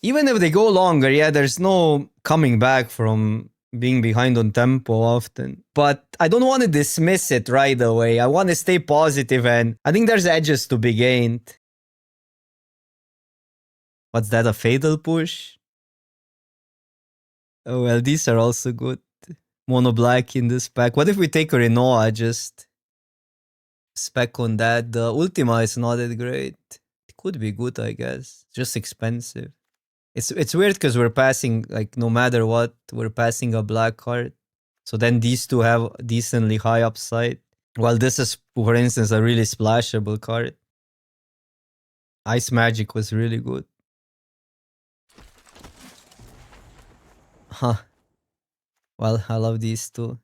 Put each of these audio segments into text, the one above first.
Even if they go longer, yeah, there's no coming back from being behind on tempo often. But I don't want to dismiss it right away. I want to stay positive, and I think there's edges to be gained. What's that, a fatal push? Oh, well, these are also good. Mono black in this pack. What if we take a Renoa, just spec on that? The Ultima is not that great. It could be good, I guess. Just expensive. It's weird because we're passing, like, no matter what, we're passing a black card. So then these two have decently high upside. While this is, for instance, a really splashable card. Ice Magic was really good. Huh. Well, I love these two.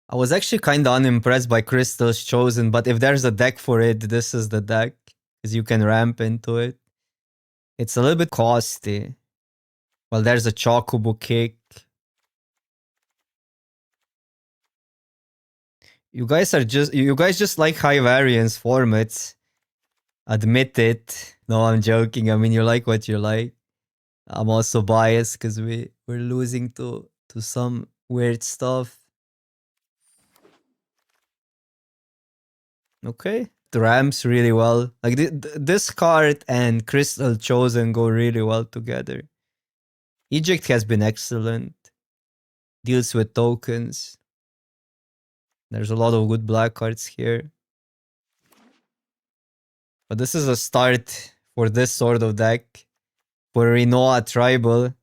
I was actually kind of unimpressed by Crystal's Chosen, but if there's a deck for it, this is the deck. Because you can ramp into it. It's a little bit costly. Well, there's a Chocobo Kick. You guys just like high variance formats. Admit it. No, I'm joking. I mean, you like what you like. I'm also biased because we're losing to some weird stuff. Okay. The ramps really well. Like this card and Crystal Chosen go really well together. Eject has been excellent. Deals with tokens. There's a lot of good black cards here. But this is a start for this sort of deck. For Renoa Tribal.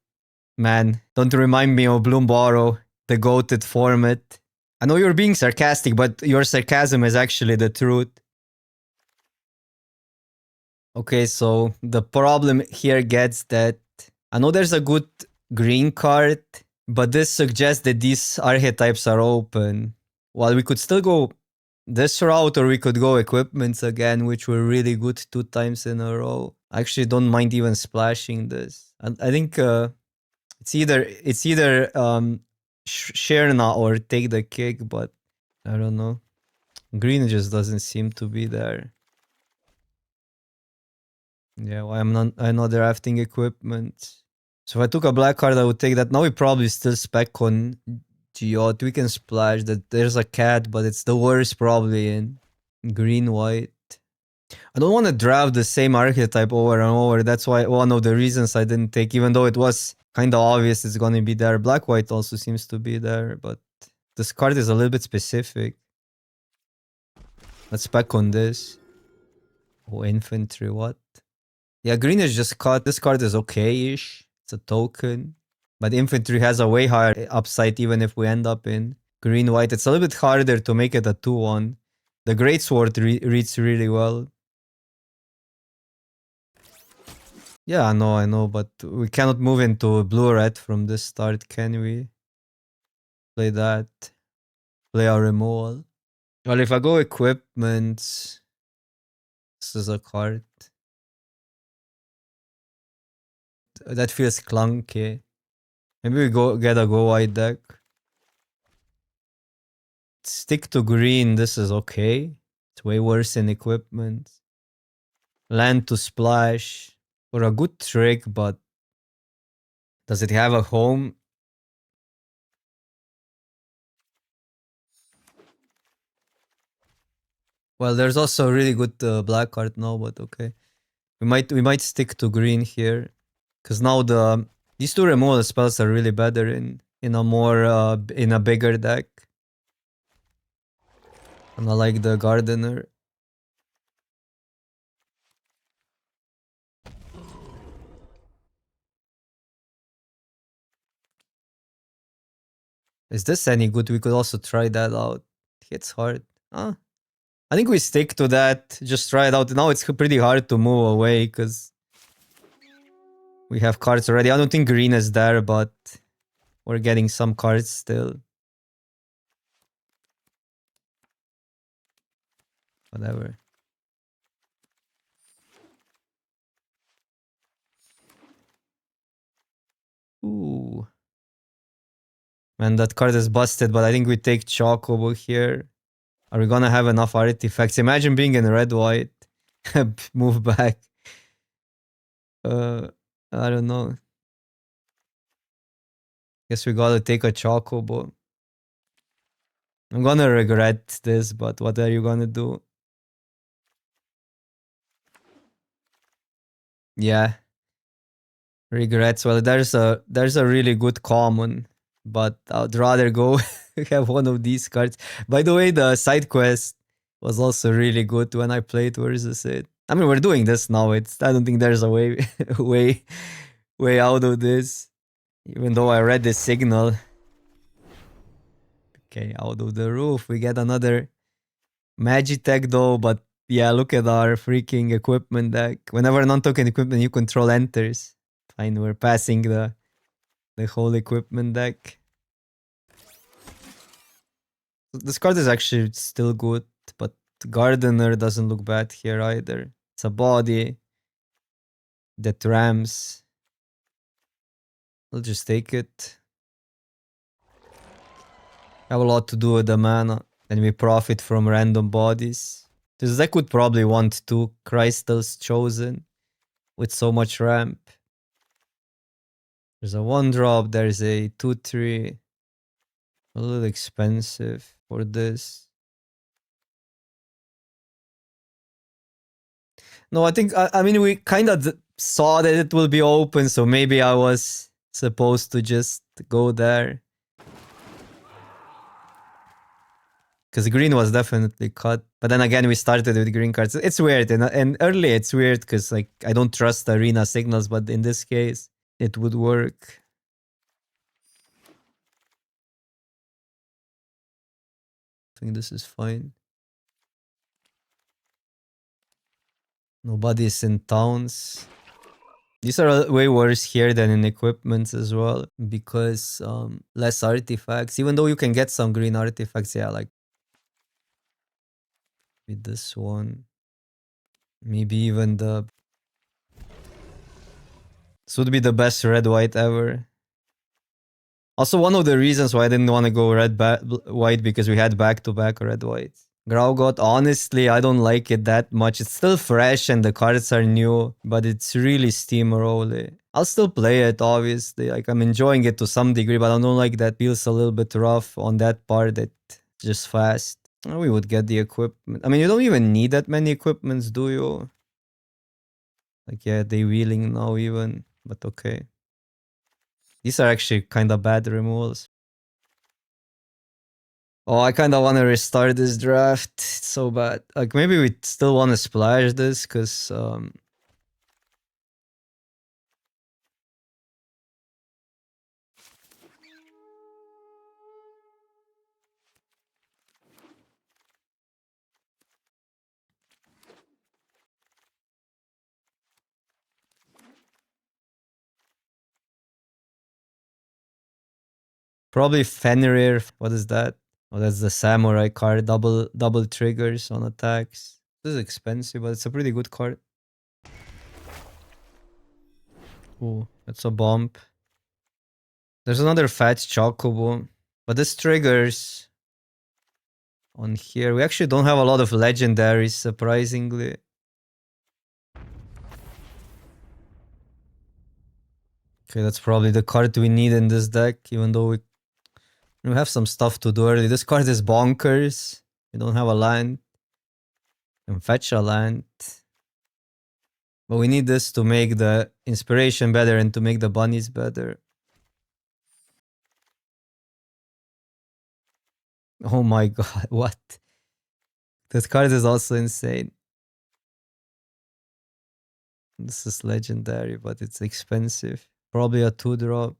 Man, don't remind me of Bloom Borrow, the goated format. I know you're being sarcastic, but your sarcasm is actually the truth. Okay, so the problem here gets that I know there's a good green card, but this suggests that these archetypes are open. While we could still go this route, or we could go equipments again, which were really good 2 times in a row. I actually don't mind even splashing this. And I think it's either Sherna or take the kick, but I don't know. Green just doesn't seem to be there. Yeah, well, I'm not drafting equipment. So if I took a black card, I would take that. Now we probably still spec on Geot. We can splash that. There's a cat, but it's the worst probably in green white. I don't want to draft the same archetype over and over. That's why one of the reasons I didn't take, even though it was kind of obvious it's going to be there. Black white also seems to be there, but this card is a little bit specific. Let's spec on this. Oh, infantry, what? Yeah, green is just cut. This card is okay-ish. It's a token. But infantry has a way higher upside even if we end up in green-white. It's a little bit harder to make it a 2-1. The Greatsword reads really well. Yeah, I know, but we cannot move into blue-red from this start, can we? Play that. Play our removal. Well, if I go equipment, this is a card. That feels clunky. Maybe we get a go white deck. Stick to green, this is okay. It's way worse in equipment. Land to splash. For a good trick, but does it have a home? Well, there's also a really good black card now, but okay. We might stick to green here. Because now these two removal spells are really better in a more in a bigger deck. And I like the Gardener. Is this any good? We could also try that out. It hits hard. Huh? I think we stick to that. Just try it out. Now it's pretty hard to move away because we have cards already. I don't think green is there, but we're getting some cards still. Whatever. Ooh. Man, that card is busted, but I think we take Chocobo here. Are we gonna have enough artifacts? Imagine being in red-white. Move back. I don't know. Guess we gotta take a chocobo. I'm gonna regret this, but what are you gonna do? Yeah, regrets. Well, there's a really good common, but I'd rather go have one of these cards. By the way, the side quest was also really good when I played versus it. I mean, we're doing this now. I don't think there's a way way out of this. Even though I read the signal. Okay, out of the roof. We get another Magitech though, but yeah, look at our freaking equipment deck. Whenever non-token equipment you control enters. Fine, we're passing the whole equipment deck. This card is actually still good, but Gardener doesn't look bad here either. It's a body that rams. I'll just take it. Have a lot to do with the mana, and we profit from random bodies. This deck would probably want two Crystals chosen with so much ramp. There's a 1-drop, there's a 2-3. A little expensive for this. No, I think, I mean, we kind of saw that it will be open, so maybe I was supposed to just go there. Because green was definitely cut. But then again, we started with green cards. It's weird. And early, it's weird because like I don't trust arena signals, but in this case, it would work. I think this is fine. Nobody's in towns. These are way worse here than in equipments as well because less artifacts. Even though you can get some green artifacts, yeah, like with this one. Maybe even the... This would be the best red-white ever. Also, one of the reasons why I didn't want to go red-white because we had back-to-back red-white. Graugot, honestly, I don't like it that much. It's still fresh and the cards are new, but it's really steamrolly. I'll still play it, obviously. Like, I'm enjoying it to some degree, but I don't like that feels a little bit rough on that part that just fast. We would get the equipment. I mean, you don't even need that many equipments, do you? Like, yeah, they wheeling now even, but okay. These are actually kind of bad removals. Oh, I kind of want to restart this draft. It's so bad. Like, maybe we still want to splash this, because... probably Fenrir. What is that? Oh, that's the samurai card. Double triggers on attacks. This is expensive, but it's a pretty good card. Ooh, that's a bump. There's another fat chocobo. But this triggers on here. We actually don't have a lot of legendaries, surprisingly. Okay, that's probably the card we need in this deck, even though we have some stuff to do early. This card is bonkers. We don't have a land. We can fetch a land. But we need this to make the inspiration better and to make the bunnies better. Oh my god, what? That card is also insane. This is legendary, but it's expensive. Probably a 2-drop.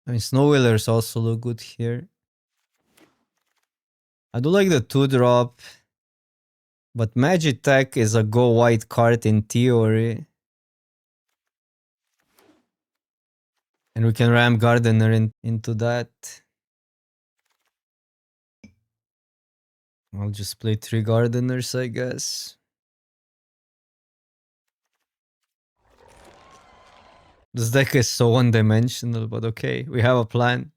I mean, Snow Wheelers also look good here. I do like the 2-drop. But Magitech is a go white card in theory. And we can ram Gardener into that. I'll just play 3 Gardeners, I guess. This deck is so one-dimensional, but okay, we have a plan.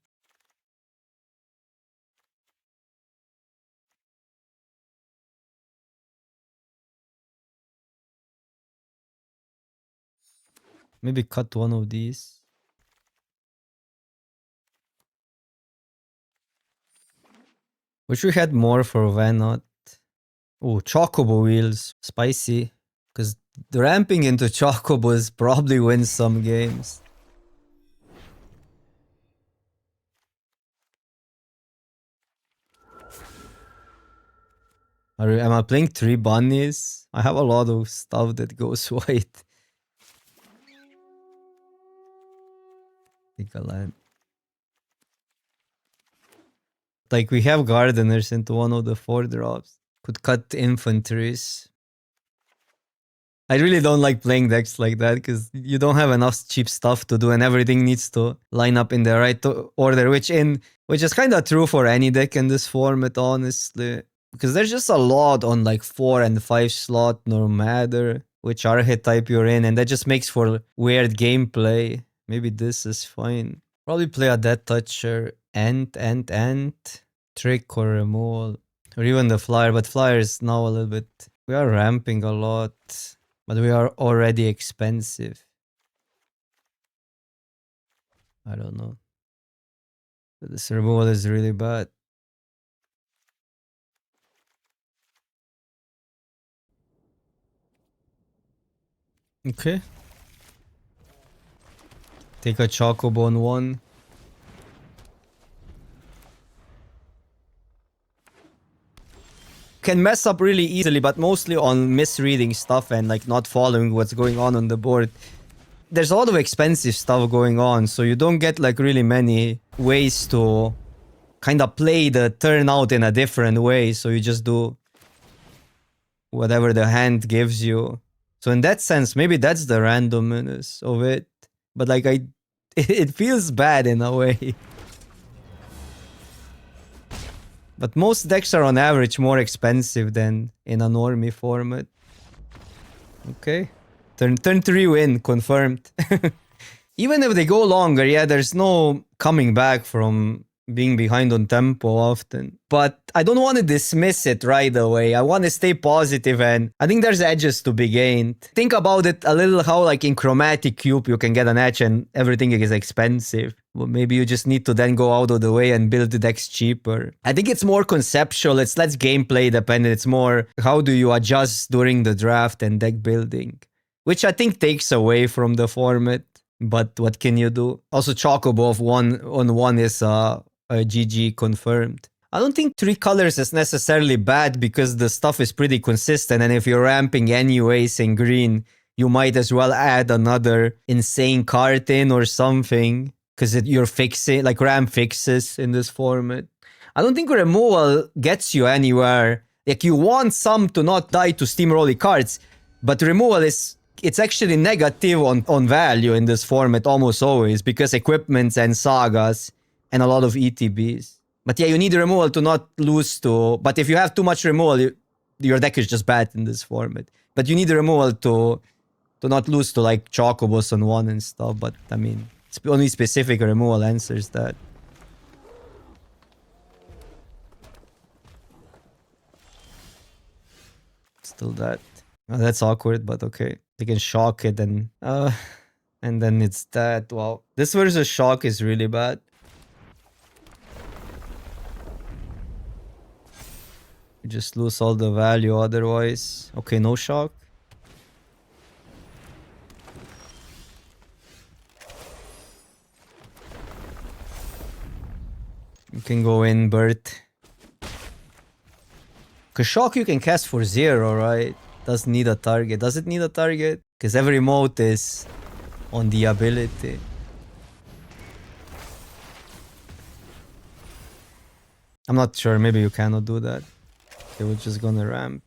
Maybe cut one of these. Wish we had more for Venot. Oh, Chocobo wheels. Spicy. Because the ramping into Chocobos probably wins some games. Am I playing 3 bunnies? I have a lot of stuff that goes white. Take a land. Like we have gardeners into one of the 4 drops. Could cut infantries. I really don't like playing decks like that because you don't have enough cheap stuff to do and everything needs to line up in the right order, which is kind of true for any deck in this format, honestly. Because there's just a lot on like 4 and 5 slot, no matter which archetype you're in, and that just makes for weird gameplay. Maybe this is fine. Probably play a Death Toucher, Ant, Trick or Removal. Or even the Flyer, but Flyer is now a little bit... We are ramping a lot, but we are already expensive. I don't know. This removal is really bad. Okay. Take a Chocobo on 1. Can mess up really easily, but mostly on misreading stuff and like not following what's going on the board. There's a lot of expensive stuff going on, so you don't get like really many ways to kind of play the turn out in a different way, so you just do whatever the hand gives you. So in that sense, maybe that's the randomness of it. But like it feels bad in a way. But most decks are on average more expensive than in a normie format. Okay. Turn 3 win, confirmed. Even if they go longer, yeah, there's no coming back from being behind on tempo often. But I don't want to dismiss it right away. I want to stay positive, and I think there's edges to be gained. Think about it a little how like in Chromatic Cube you can get an edge and everything is expensive. Well, maybe you just need to then go out of the way and build the decks cheaper. I think it's more conceptual. It's less gameplay dependent. It's more how do you adjust during the draft and deck building, which I think takes away from the format. But what can you do? Also, Chocobo of 1 on 1 is a GG confirmed. I don't think 3 colors is necessarily bad because the stuff is pretty consistent, and if you're ramping anyways in green, you might as well add another insane card in or something because you're fixing, like ramp fixes in this format. I don't think removal gets you anywhere. Like you want some to not die to steamroll cards, but removal is... It's actually negative on value in this format almost always because equipments and sagas and a lot of ETBs. But yeah, you need removal to not lose to... But if you have too much removal, your deck is just bad in this format. But you need removal to not lose to like Chocobos on 1 and stuff. But I mean, only specific removal answers that. Still that. Oh, that's awkward, but okay. They can shock it and then it's that. Wow. This versus shock is really bad. You just lose all the value otherwise. Okay, no shock. You can go in, Bert. Because shock you can cast for 0, right? Doesn't need a target. Does it need a target? Because every mote is on the ability. I'm not sure. Maybe you cannot do that. Okay, we're just gonna ramp.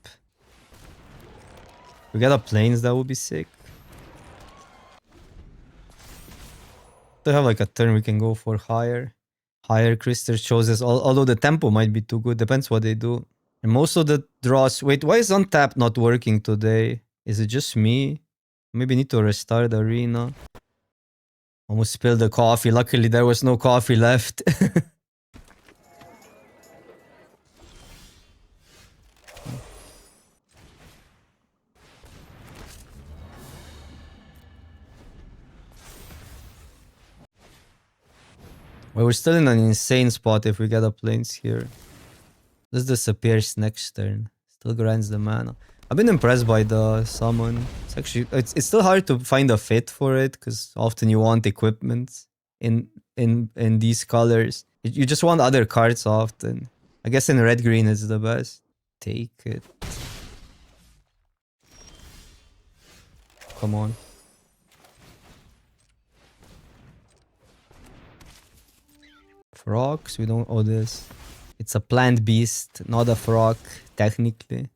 We got a planes, that would be sick. To have like a turn we can go for higher. Higher crystal shows us, although the tempo might be too good. Depends what they do. And most of the draws... Wait, why is untap not working today? Is it just me? Maybe need to restart the arena. Almost spilled the coffee. Luckily there was no coffee left. Well, we're still in an insane spot if we get a planes here. This disappears next turn. Still grants the mana. I've been impressed by the summon. It's actually it's still hard to find a fit for it because often you want equipment in these colors. You just want other cards often. I guess in red green it's the best. Take it. Come on. Frogs, we don't owe this. It's a plant beast, not a frog, technically.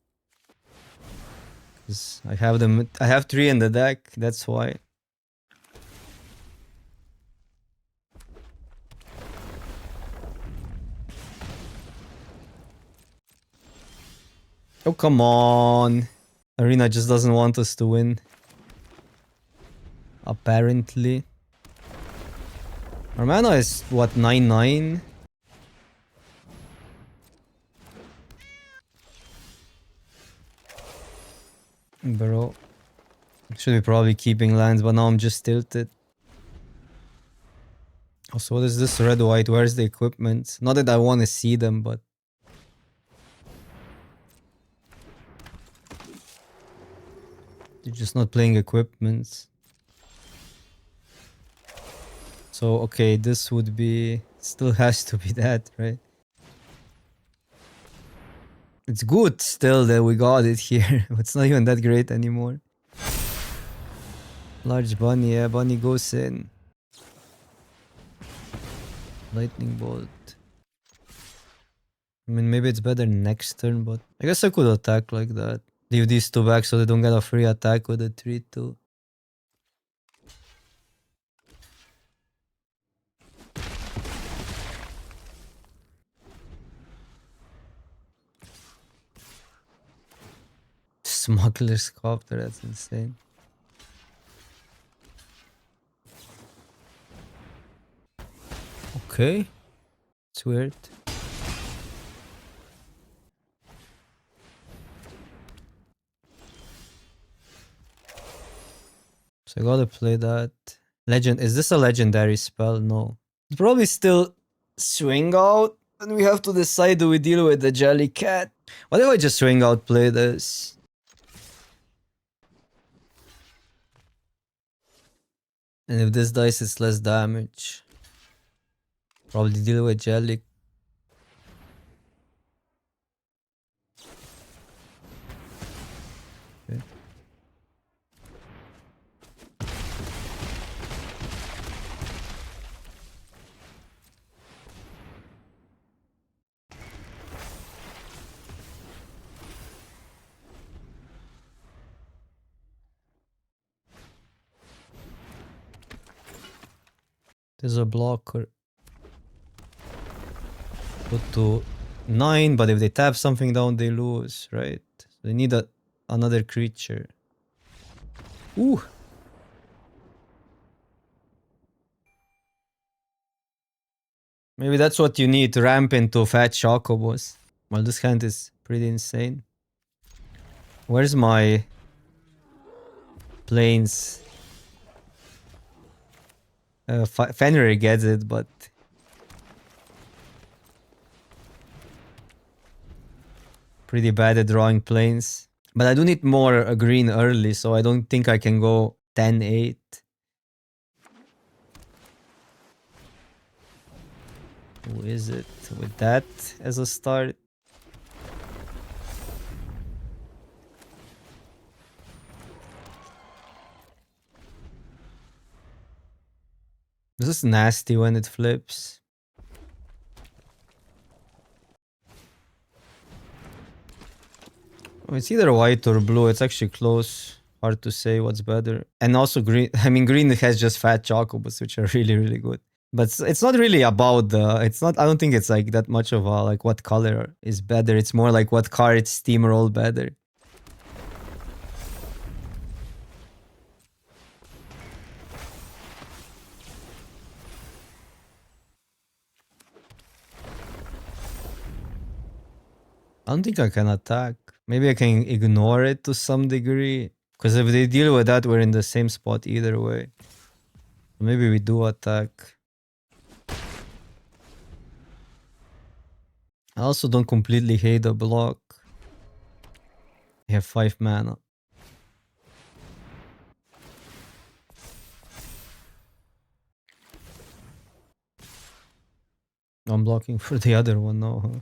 Because I have them. I have 3 in the deck, that's why. Oh, come on. Arena just doesn't want us to win. Apparently. Our mana is what, 9/9? Bro. Should be probably keeping lands, but now I'm just tilted. Also, what is this red white? Where's the equipment? Not that I want to see them, but you're just not playing equipment. So, okay, this would be... Still has to be that, right? It's good still that we got it here. But it's not even that great anymore. Large bunny, yeah, bunny goes in. Lightning bolt. I mean, maybe it's better next turn, but... I guess I could attack like that. Leave these 2 back so they don't get a free attack with a 3/2. Smuggler's Copter, that's insane. Okay. It's weird. So I gotta play that. Legend. Is this a legendary spell? No. It's probably still swing out. And we have to decide, do we deal with the jelly cat? What if I just swing out, play this? And if this dice is less damage. Probably deal with jelly. Okay. There's a blocker. Go to 9, but if they tap something down, they lose, right? So they need another creature. Ooh. Maybe that's what you need to ramp into fat chocobos. Well, this hand is pretty insane. Where's my planes? Fenrir gets it, but pretty bad at drawing planes. But I do need more green early, so I don't think I can go 10-8. Who is it with that as a start? This is nasty when it flips. Oh, it's either white or blue. It's actually close. Hard to say what's better. And also green. I mean, green has just fat chocobos, which are really, really good. But it's not really about the... It's not... I don't think it's like that much of a... Like what color is better. It's more like what cards steamroll better. I don't think I can attack. Maybe I can ignore it to some degree. Because if they deal with that, we're in the same spot either way. Maybe we do attack. I also don't completely hate the block. I have 5 mana. I'm blocking for the other one now, huh?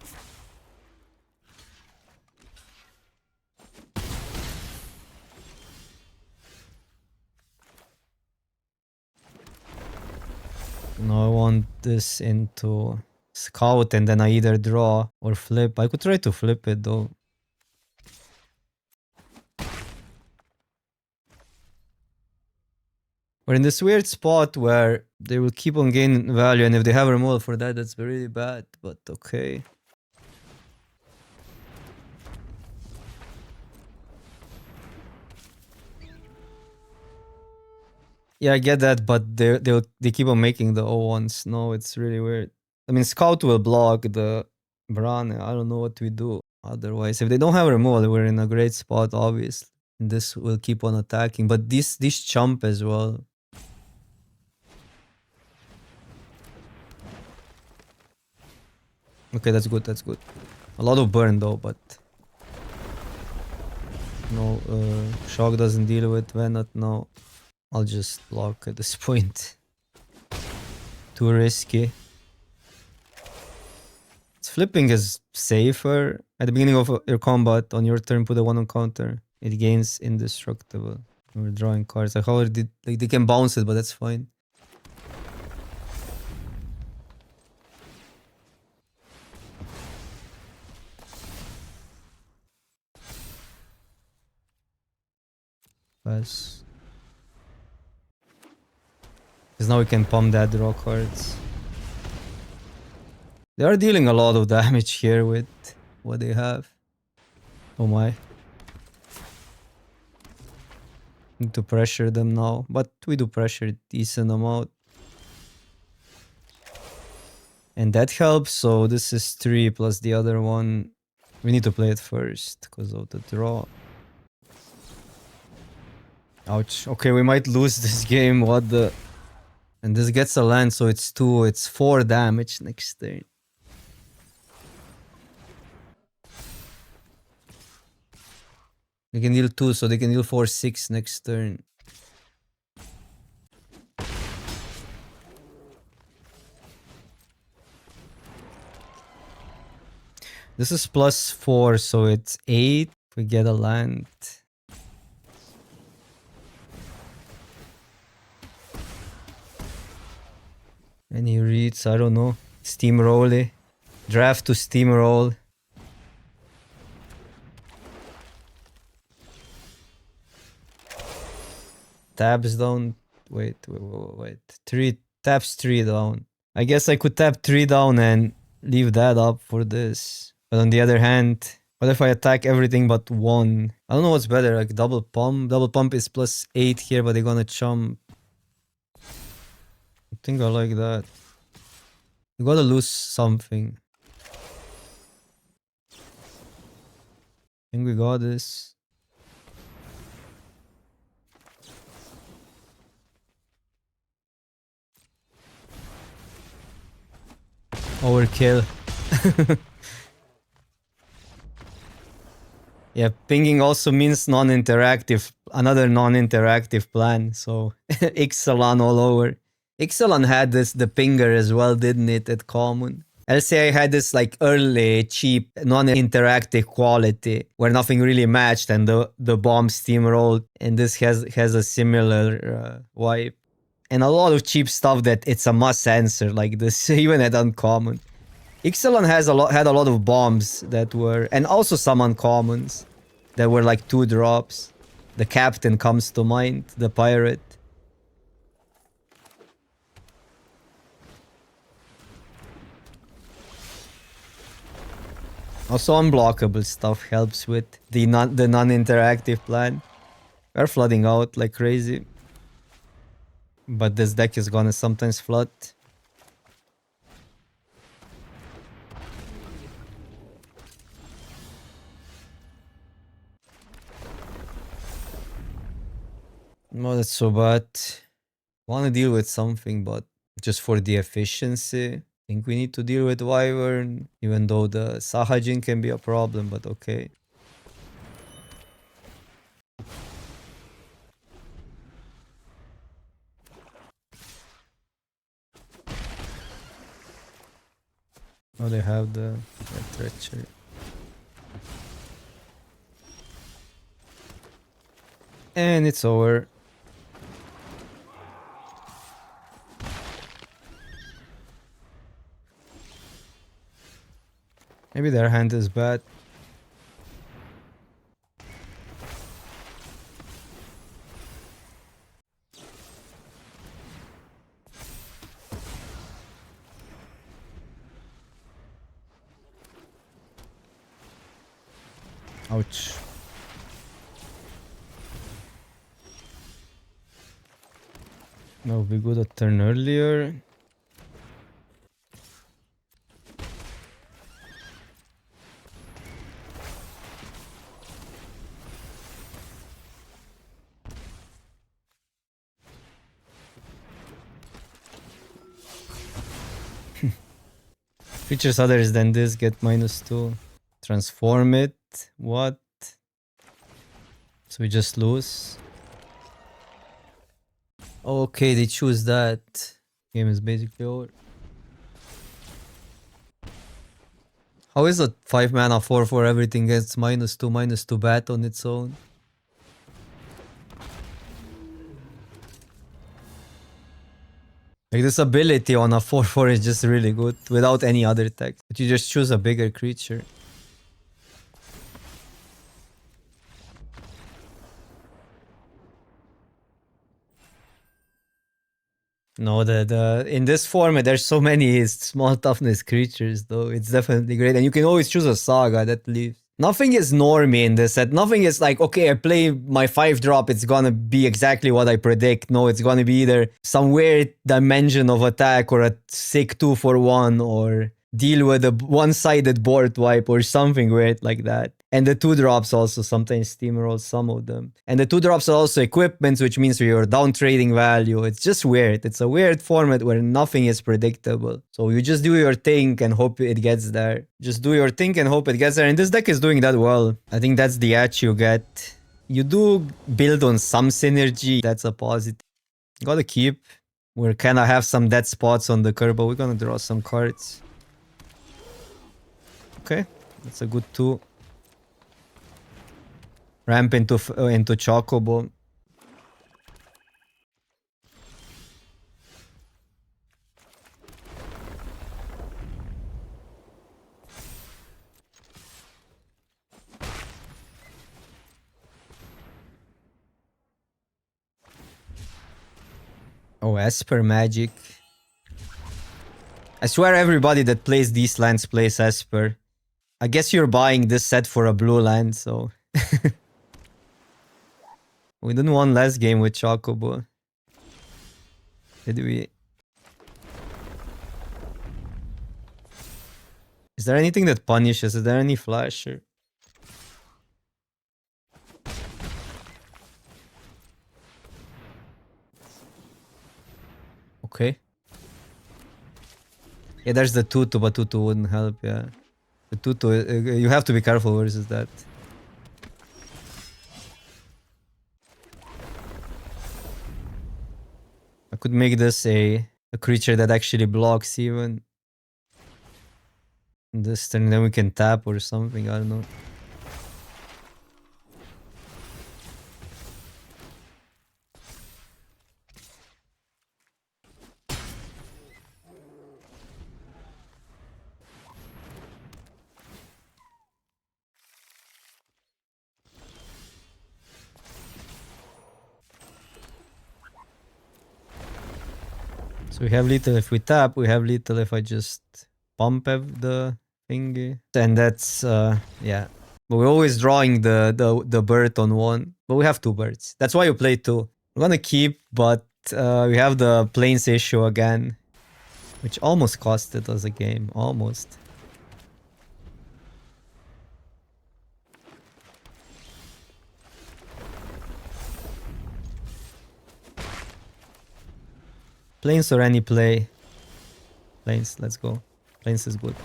Now I want this into scout and then I either draw or flip. I could try to flip it though. We're in this weird spot where they will keep on gaining value, and if they have removal for that, that's really bad, but okay. Yeah, I get that, but they keep on making the O1s. No, it's really weird. I mean, Scout will block the Bran. I don't know what we do otherwise. If they don't have removal, we're in a great spot, obviously. And this will keep on attacking. But this chump as well. Okay, that's good, that's good. A lot of burn though, but no, Shock doesn't deal with Venom now. I'll just block at this point. Too risky. Flipping is safer. At the beginning of your combat, on your turn, put a 1 on counter. It gains indestructible. We're drawing cards. Like, how did like they can bounce it, but that's fine. Pass. Because now we can pump that draw cards. They are dealing a lot of damage here with what they have. Oh my. Need to pressure them now. But we do pressure decent amount. And that helps, so this is 3 plus the other one. We need to play it first because of the draw. Ouch. Okay, we might lose this game. What the... And this gets a land, so it's 2. It's 4 damage next turn. They can deal 2, so they can deal 4, 6 next turn. This is plus 4, so it's 8. We get a land. Any reads? I don't know. Steamroll. Draft to steamroll. Tabs down. Wait. 3 taps 3 down. I guess I could tap 3 down and leave that up for this. But on the other hand, what if I attack everything but 1? I don't know what's better, like double pump. Double pump is plus 8 here, but they're gonna chump. I think I like that. You gotta lose something. I think we got this. Overkill. Yeah, pinging also means non-interactive. Another non-interactive plan. So Ixalan all over. Ixalan had this, the pinger as well, didn't it, at common? LCI had this like early, cheap, non-interactive quality where nothing really matched and the bomb steamrolled. And this has a similar vibe. And a lot of cheap stuff that it's a must answer like this, even at uncommon. Ixalan had a lot of bombs that were, and also some uncommons that were like 2 drops. The captain comes to mind, the pirate. Also unblockable stuff helps with the non-interactive plan. We're flooding out like crazy. But this deck is gonna sometimes flood. No, that's so bad. Wanna deal with something, but just for the efficiency. Think we need to deal with Wyvern, even though the Sahajin can be a problem, but okay. Oh, they have the treachery. And it's over. Maybe their hand is bad. Ouch. That would be good a turn earlier. Creatures others than this get -2. Transform it. What? So we just lose. Okay, they choose that. Game is basically over. How is a 5 mana 4/4 everything gets -2/-2 bat on its own? Like this ability on a 4/4 is just really good without any other text. But you just choose a bigger creature. No, in this format there's so many small toughness creatures though. It's definitely great. And you can always choose a saga that leaves. Nothing is normie in this set. Nothing is like, okay, I play my 5-drop, it's gonna be exactly what I predict. No, it's gonna be either some weird dimension of attack or a sick 2-for-1 or deal with a one-sided board wipe or something weird like that. And the 2-drops also sometimes steamroll some of them. And the 2-drops are also equipments, which means you're down trading value. It's just weird. It's a weird format where nothing is predictable. So you just do your thing and hope it gets there. Just do your thing and hope it gets there. And this deck is doing that well. I think that's the edge you get. You do build on some synergy. That's a positive. Gotta keep. We're kind of have some dead spots on the curve, but we're gonna draw some cards. Okay, that's a good 2. Ramp into Chocobo. Oh, Esper Magic. I swear everybody that plays these lands plays Esper. I guess you're buying this set for a blue land, so... We didn't won last game with Chocobo. Did we? Is there anything that punishes? Is there any flasher? Okay. Yeah, there's the Tutu, but Tutu wouldn't help, yeah. The Tutu, you have to be careful versus that. I could make this a creature that actually blocks even. This turn, then we can tap or something, I don't know. So we have lethal if we tap, we have lethal if I just pump the thingy. And that's, yeah. But we're always drawing the bird on 1. But we have 2 birds. That's why you play 2. We're gonna keep, but we have the plains issue again. Which almost costed us a game. Almost. Plains or any play. Plains, let's go. Plains is good.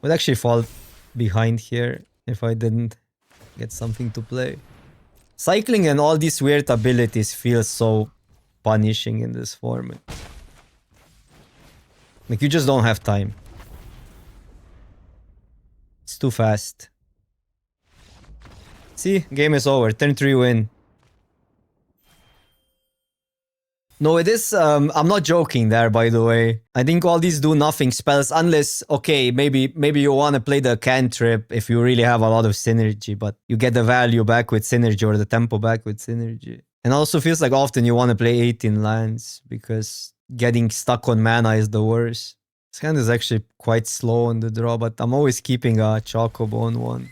Would actually fall behind here if I didn't get something to play. Cycling and all these weird abilities feel so punishing in this format. Like, you just don't have time. It's too fast. See? Game is over. Turn 3 win. No, it is, I'm not joking there, by the way. I think all these do nothing spells, unless, okay, maybe you want to play the cantrip if you really have a lot of synergy, but you get the value back with synergy or the tempo back with synergy. And also feels like often you want to play 18 lands, because getting stuck on mana is the worst. This hand is actually quite slow on the draw, but I'm always keeping a Chocobo on one.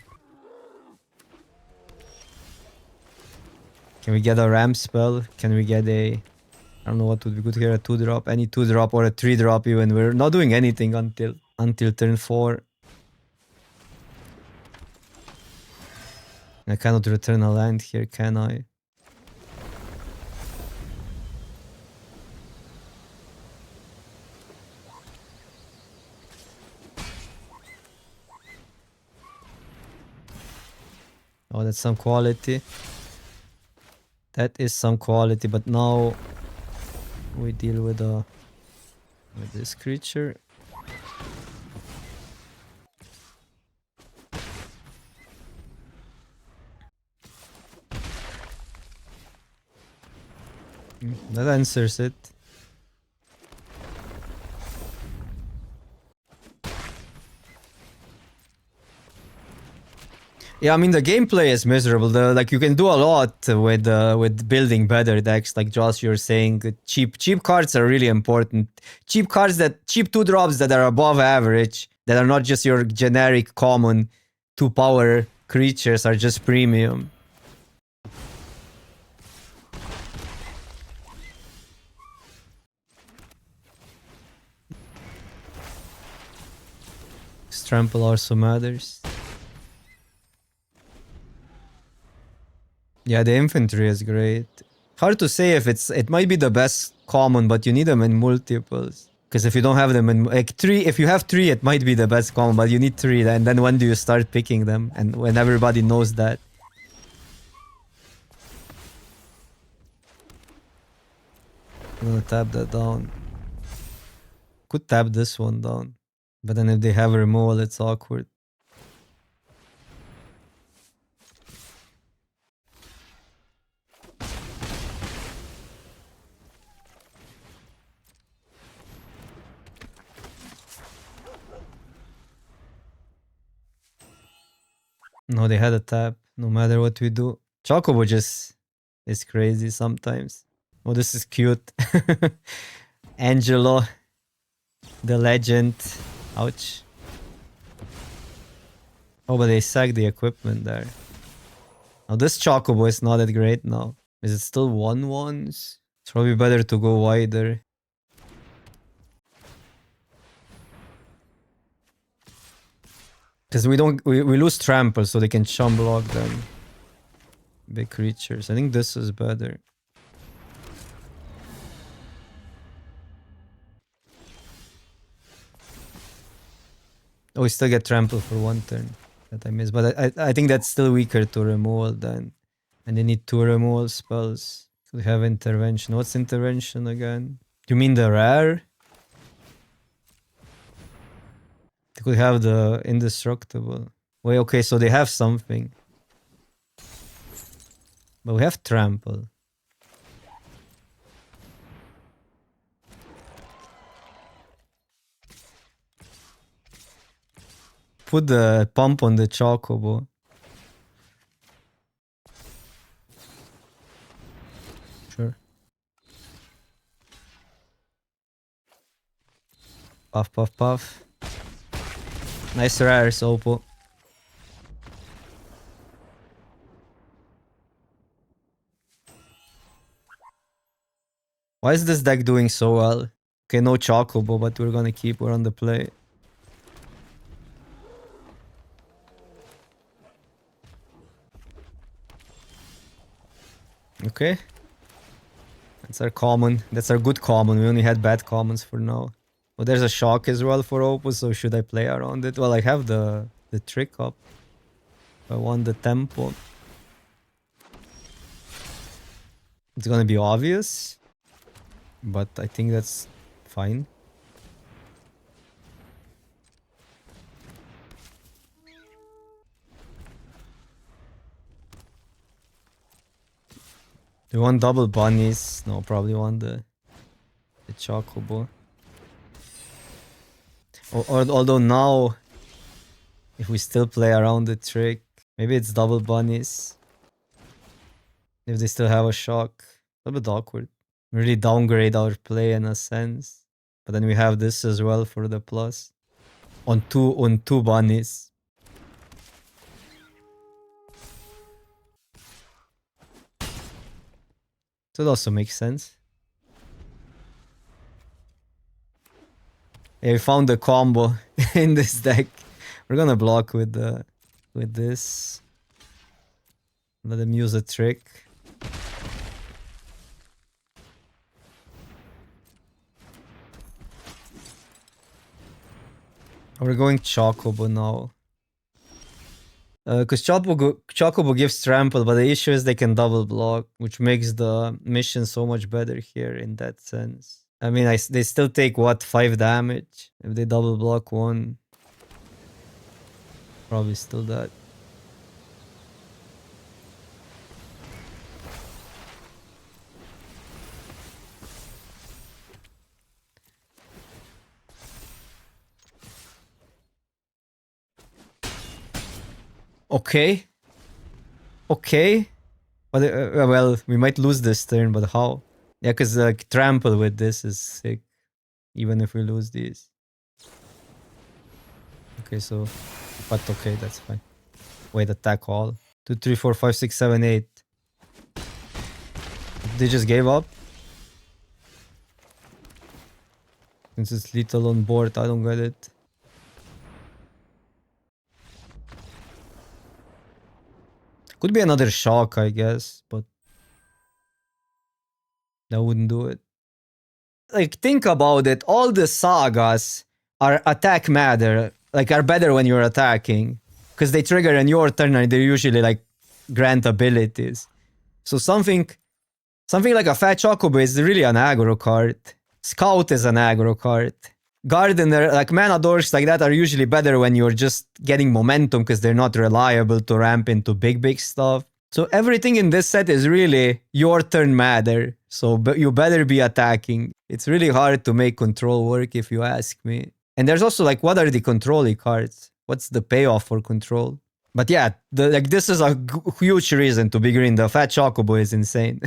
Can we get a ramp spell? Can we get a... I don't know what would be good here, a 2-drop, any 2-drop or a 3-drop even. We're not doing anything until turn 4. I cannot return a land here, can I? Oh, that's some quality. That is some quality, but now we deal with this creature. That answers it. Yeah, I mean the gameplay is miserable. Like you can do a lot with building better decks. Like Josh, you're saying, cheap cards are really important. Cheap 2-drops that are above average, that are not just your generic common 2-power creatures, are just premium. Trample also matters. Yeah, the infantry is great. Hard to say if it might be the best common, but you need them in multiples. Because if you don't have them in like 3, if you have 3, it might be the best common, but you need 3. And then when do you start picking them? And when everybody knows that. I'm gonna tap that down. Could tap this one down. But then if they have removal, it's awkward. No, they had a tap, no matter what we do. Chocobo just is crazy sometimes. Oh, this is cute. Angelo, the legend. Ouch. Oh, but they sacked the equipment there. Now this Chocobo is not that great now. Is it still 1/1s? It's probably better to go wider. Because we lose trample, so they can chum block them. Big creatures. I think this is better. Oh, we still get trample for 1 turn that I missed. But I think that's still weaker to removal then. And they need 2 removal spells. We have intervention. What's intervention again? You mean the rare? They could have the indestructible. Wait, okay, so they have something. But we have trample. Put the pump on the Chocobo. Sure. Puff, puff, puff. Nice rares, Oppo. Why is this deck doing so well? Okay, no Chocobo, but we're gonna keep her on the play. Okay. That's our common. That's our good common. We only had bad commons for now. Well, there's a shock as well for Opus, so should I play around it? Well, I have the trick up. I want the tempo. It's gonna be obvious, but I think that's fine. Do you want double bunnies? No, probably want the chocobo. Although now, if we still play around the trick, maybe it's double bunnies. If they still have a shock, a bit awkward. Really downgrade our play in a sense. But then we have this as well for the plus. On two bunnies. So it also makes sense. Yeah, we found the combo in this deck. We're gonna block with this. Let them use a trick. We're going Chocobo now. Because Chocobo gives trample, but the issue is they can double block, which makes the mission so much better here in that sense. I mean, they still take, what, 5 damage? If they double block 1. Probably still that. Okay. Okay. But, well, we might lose this turn, but how? Yeah, because trample with this is sick. Even if we lose these. Okay, so... But okay, that's fine. Wait, attack all. 2, 3, 4, 5, 6, 7, 8. They just gave up? Since it's lethal on board, I don't get it. Could be another shock, I guess, but... That wouldn't do it. Like, think about it. All the sagas are attack matter. Like, are better when you're attacking. Because they trigger in your turn and they usually, like, grant abilities. So something like a Fat Chocobo is really an aggro card. Scout is an aggro card. Gardener, like mana dorks like that are usually better when you're just getting momentum because they're not reliable to ramp into big stuff. So everything in this set is really your turn matter. So you better be attacking. It's really hard to make control work if you ask me. And there's also like, what are the control-y cards? What's the payoff for control? But yeah, this is a huge reason to be green. The Fat Chocobo is insane.